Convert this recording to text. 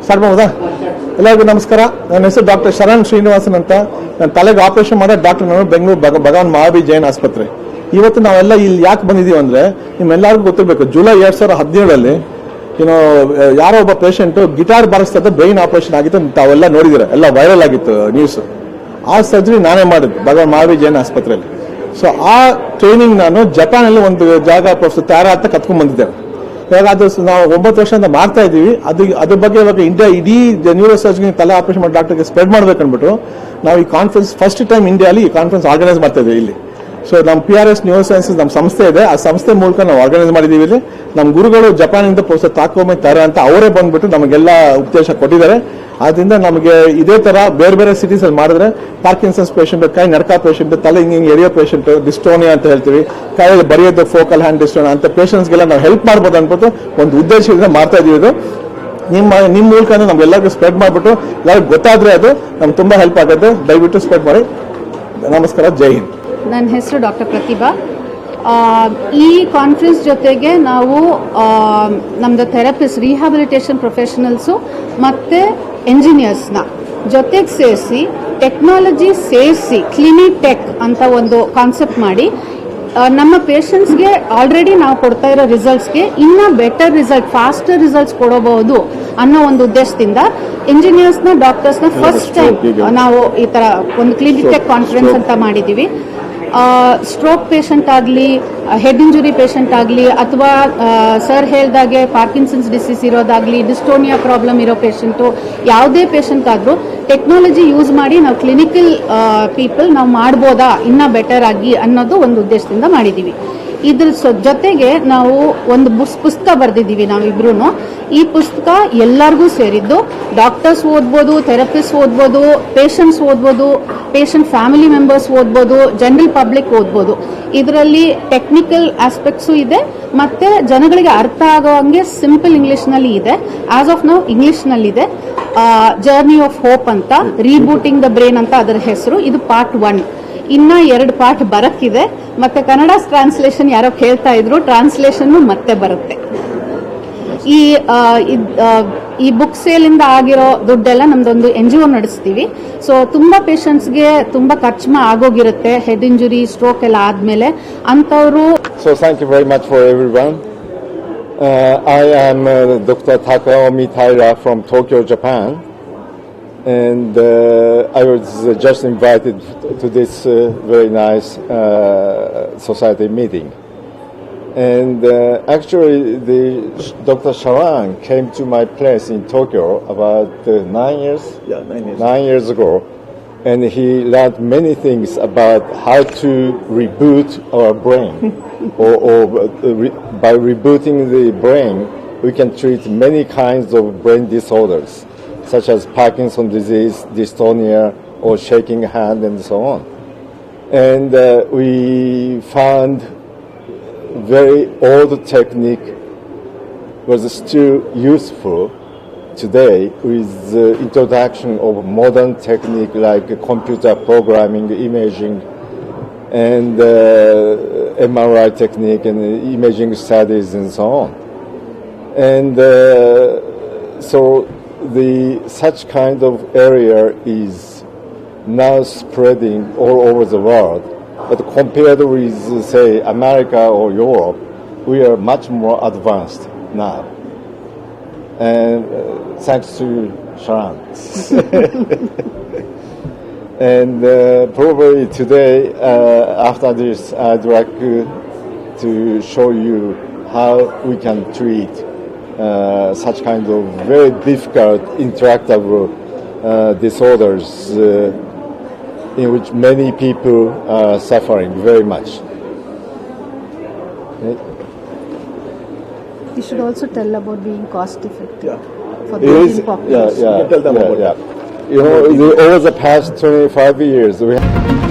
Start ಮಾಡ್ಬೋದಾ? ಎಲ್ಲರಿಗೂ ನಮಸ್ಕಾರ. ನನ್ನ ಹೆಸರು ಡಾಕ್ಟರ್ ಶರಣ್ ಶ್ರೀನಿವಾಸನ್ ಅಂತ. ನನ್ನ ತಲೆಗೆ ಆಪರೇಷನ್ ಮಾಡೋ ಡಾಕ್ಟರ್ ನಾನು ಬೆಂಗಳೂರು ಭಗವಾನ್ ಮಹಾವೀರ್ ಜೈನ್ ಆಸ್ಪತ್ರೆ. ಇವತ್ತು ನಾವೆಲ್ಲ ಇಲ್ಲಿ ಯಾಕೆ ಬಂದಿದ್ದೀವಿ ಅಂದರೆ, ನಿಮ್ಮೆಲ್ಲರಿಗೂ ಗೊತ್ತಿರಬೇಕು, ಜುಲೈ 2017 ಯಾರೋ ಒಬ್ಬ ಪೇಷಂಟ್ ಗಿಟಾರ್ ಬಾರಿಸ್ತಾ ಬ್ರೈನ್ ಆಪರೇಷನ್ ಆಗಿತ್ತು. ತಾವೆಲ್ಲ ನೋಡಿದಿರ, ಎಲ್ಲ ವೈರಲ್ ಆಗಿತ್ತು ನ್ಯೂಸ್. ಆ ಸರ್ಜರಿ ನಾನೇ ಮಾಡಿದ್ದು ಭಗವಾನ್ ಮಹಾವೀರ್ ಜೈನ್ ಆಸ್ಪತ್ರೆಯಲ್ಲಿ. ಸೊ ಆ ಟ್ರೈನಿಂಗ್ ನಾನು ಜಪಾನಲ್ಲಿ ಒಂದು ಜಾಗ ತಯಾರ ಅಂತ ಕತ್ಕೊಂಡ್ ಬಂದಿದ್ದೇನೆ. ಇವಾಗ ಅದು ನಾವು 9 ವರ್ಷದಿಂದ ಮಾಡ್ತಾ ಇದ್ದೀವಿ. ಅದ್ರ ಬಗ್ಗೆ ಇವಾಗ ಇಂಡಿಯಾ ಇಡೀ ನ್ಯೂರೋ ಸರ್ಜರಿ ತಲೆ ಆಪರೇಷನ್ ಮಾಡಿ ಡಾಕ್ಟರ್ಗೆ ಸ್ಪ್ರೆಡ್ ಮಾಡ್ಬೇಕು ಅಂದ್ಬಿಟ್ಟು ನಾವು ಈ ಕಾನ್ಫರೆನ್ಸ್ ಫಸ್ಟ್ ಟೈಮ್ ಇಂಡಿಯಾಲಿ ಈ ಕಾನ್ಫರೆನ್ಸ್ ಆರ್ಗನೈಸ್ ಮಾಡ್ತಾ ಇದ್ದೀವಿ ಇಲ್ಲಿ. ಸೊ ನಮ್ಮ PRS ನ್ಯೂರೋ ಸೈನ್ಸಸ್ ನಮ್ಮ ಸಂಸ್ಥೆ ಇದೆ. ಆ ಸಂಸ್ಥೆ ಮೂಲಕ ನಾವು ಆರ್ಗನೈಸ್ ಮಾಡಿದ್ದೀವಿ ಇಲ್ಲಿ. ನಮ್ಮ ಗುರುಗಳು ಜಪಾನಿಂದ ಪ್ರೊಫೆಸರ್ ತಾಕೋಮೆ ತರ ಅಂತ ಅವರೇ ಬಂದ್ಬಿಟ್ಟು ನಮಗೆಲ್ಲ ಉಪದೇಶ ಕೊಟ್ಟಿದ್ದಾರೆ. ಆದ್ರಿಂದ ನಮಗೆ ಇದೇ ತರ ಬೇರೆ ಬೇರೆ ಸಿಟೀಸ್ ಅಲ್ಲಿ ಮಾಡಿದ್ರೆ ಪಾರ್ಕಿನ್ಸನ್ಸ್ ಪೇಷಂಟ್, ಕೈ ನಡ್ಕ ಪೇಷಂಟ್, ತಲೆ ಹಿಂಗೆ ಎರಿಯೋ ಪೇಷಂಟ್, ಡಿಸ್ಟೋನಿಯಾ ಅಂತ ಹೇಳ್ತೀವಿ, ಕೈಯಲ್ಲಿ ಬರೆಯೋದು ಫೋಕಲ್ ಹ್ಯಾಂಡ್ ಡಿಸ್ಟೋನಿಯಾ ಅಂತ ಪೇಷಂಟ್ಸ್ಗೆಲ್ಲ ನಾವು ಹೆಲ್ಪ್ ಮಾಡ್ಬೋದು ಅನ್ಬಿಟ್ಟು ಒಂದು ಉದ್ದೇಶದಿಂದ ಮಾಡ್ತಾ ಇದೀವಿ. ಇದು ನಿಮ್ಮ ಮೂಲಕ ನಮ್ಗೆಲ್ಲರಿಗೂ ಸ್ಪ್ರೆಡ್ ಮಾಡ್ಬಿಟ್ಟು ಎಲ್ಲರಿಗೂ ಗೊತ್ತಾದ್ರೆ ಅದು ನಮ್ಗೆ ತುಂಬಾ ಹೆಲ್ಪ್ ಆಗುತ್ತೆ. ದಯವಿಟ್ಟು ಸ್ಪ್ರೆಡ್ ಮಾಡಿ. ನಮಸ್ಕಾರ, ಜೈ ಹಿಂದ್. ನನ್ನ ಹೆಸರು ಡಾಕ್ಟರ್ ಪ್ರತಿಭಾ. ಈ ಕಾನ್ಫರೆನ್ಸ್ ಜೊತೆಗೆ ನಾವು ನಮ್ಮದು ಥೆರಪಿಸ್ಟ್, ರಿಹ್ಯಾಬಿಲಿಟೇಷನ್ ಪ್ರೊಫೆಷನಲ್ಸು ಮತ್ತು ಎಂಜಿನಿಯರ್ಸ್ನ ಜೊತೆಗೆ ಸೇರಿಸಿ ಟೆಕ್ನಾಲಜಿ ಸೇರಿಸಿ ಕ್ಲಿನಿಕ್ ಟೆಕ್ ಅಂತ ಒಂದು ಕಾನ್ಸೆಪ್ಟ್ ಮಾಡಿ ನಮ್ಮ ಪೇಷಂಟ್ಸ್ಗೆ ಆಲ್ರೆಡಿ ನಾವು ಕೊಡ್ತಾ ಇರೋ ರಿಸಲ್ಟ್ಸ್ಗೆ ಇನ್ನೂ ಬೆಟರ್ ರಿಸಲ್ಟ್, ಫಾಸ್ಟರ್ ರಿಸಲ್ಟ್ಸ್ ಕೊಡಬಹುದು ಅನ್ನೋ ಒಂದು ಉದ್ದೇಶದಿಂದ ಇಂಜಿನಿಯರ್ಸ್ನ, ಡಾಕ್ಟರ್ಸ್ನ ಫಸ್ಟ್ ಟೈಮ್ ನಾವು ಈ ಥರ ಒಂದು ಕ್ಲಿನಿಕ್ ಟೆಕ್ ಕಾನ್ಫರೆನ್ಸ್ ಅಂತ ಮಾಡಿದ್ದೀವಿ. ಸ್ಟ್ರೋಕ್ ಪೇಷಂಟ್ ಆಗಲಿ, ಹೆಡ್ ಇಂಜುರಿ ಪೇಷಂಟ್ ಆಗಲಿ, ಅಥವಾ ಸರ್ ಹೇಳ್ದಾಗೆ ಪಾರ್ಕಿನ್ಸನ್ಸ್ ಡಿಸೀಸ್ ಇರೋದಾಗಲಿ, ಡಿಸ್ಟೋನಿಯಾ ಪ್ರಾಬ್ಲಮ್ ಇರೋ ಪೇಷಂಟು, ಯಾವುದೇ ಪೇಷಂಟ್ ಆದರೂ ಟೆಕ್ನಾಲಜಿ ಯೂಸ್ ಮಾಡಿ ನಾವು ಕ್ಲಿನಿಕಲ್ ಪೀಪಲ್ ನಾವು ಮಾಡ್ಬೋದಾ ಇನ್ನೂ ಬೆಟರ್ ಆಗಿ ಅನ್ನೋದು ಒಂದು ಉದ್ದೇಶದಿಂದ ಮಾಡಿದ್ದೀವಿ. ಇದ್ರ ಜೊತೆಗೆ ನಾವು ಒಂದು ಪುಸ್ತಕ ಬರೆದಿದ್ದೀವಿ ನಾವಿಬ್ರು. ಈ ಪುಸ್ತಕ ಎಲ್ಲರಿಗೂ ಸೇರಿದ್ದು. ಡಾಕ್ಟರ್ಸ್ ಓದ್ಬೋದು, ಥೆರಪಿಸ್ಟ್ ಓದ್ಬೋದು, ಪೇಷಂಟ್ಸ್ ಓದ್ಬೋದು, ಪೇಷಂಟ್ ಫ್ಯಾಮಿಲಿ ಮೆಂಬರ್ಸ್ ಓದ್ಬೋದು, ಜನರಲ್ ಪಬ್ಲಿಕ್ ಓದ್ಬೋದು. ಇದರಲ್ಲಿ ಟೆಕ್ನಿಕಲ್ ಆಸ್ಪೆಕ್ಟ್ಸು ಇದೆ ಮತ್ತು ಜನಗಳಿಗೆ ಅರ್ಥ ಆಗೋ ಹಂಗೆ ಸಿಂಪಲ್ ಇಂಗ್ಲೀಷ್ನಲ್ಲಿ ಇದೆ. ಆಸ್ ಆಫ್ ನೌ ಇಂಗ್ಲೀಷ್ನಲ್ಲಿದೆ. ಜರ್ನಿ ಆಫ್ ಹೋಪ್ ಅಂತ, ರೀಬೂಟಿಂಗ್ ದ ಬ್ರೈನ್ ಅಂತ ಅದರ ಹೆಸರು. ಇದು ಪಾರ್ಟ್ 1. ಇನ್ನ 2 ಪಾರ್ಟ್ ಬರಕ್ಕಿದೆ. ಮತ್ತೆ ಕನ್ನಡ ಟ್ರಾನ್ಸ್ಲೇಷನ್ ಯಾರೋ ಹೇಳ್ತಾ ಇದ್ರು, ಟ್ರಾನ್ಸ್ಲೇಷನ್ ಮತ್ತೆ ಬರುತ್ತೆ. ಈ ಬುಕ್ ಸೇಲಿಂದ ಆಗಿರೋ ದುಡ್ಡೆಲ್ಲ ನಮ್ದೊಂದು NGO ನಡೆಸ್ತೀವಿ. ಸೊ ತುಂಬಾ ಪೇಷಂಟ್ಸ್ಗೆ ತುಂಬಾ ಖರ್ಚು ಆಗೋಗಿರುತ್ತೆ, ಹೆಡ್ ಇಂಜುರಿ, ಸ್ಟ್ರೋಕ್ ಎಲ್ಲ ಆದ್ಮೇಲೆ ಅಂತವರು. So thank you very much for everyone. I am Dr. Takaomi Taira from Tokyo, Japan. And I was just invited to this very nice society meeting. And actually, Dr. Sharan came to my place in Tokyo about 9 years? Yeah, 9 years. 9 years ago. And he learned many things about how to reboot our brain. By rebooting the brain, we can treat many kinds of brain disorders, such as Parkinson's disease, dystonia, or shaking hand, and so on. And we found very old technique was still useful today with the introduction of modern technique like computer programming, imaging, and MRI technique, and imaging studies, and so on. And so such kind of area is now spreading all over the world. But compared with, say, America or Europe, we are much more advanced now. And thanks to Sharan. And probably today, after this, I'd like to show you how we can treat such kind of very difficult intractable disorders in which many people are suffering very much. You should also tell about being cost effective for It the is, population. You can tell them about that. You know, over the past 25 years, we have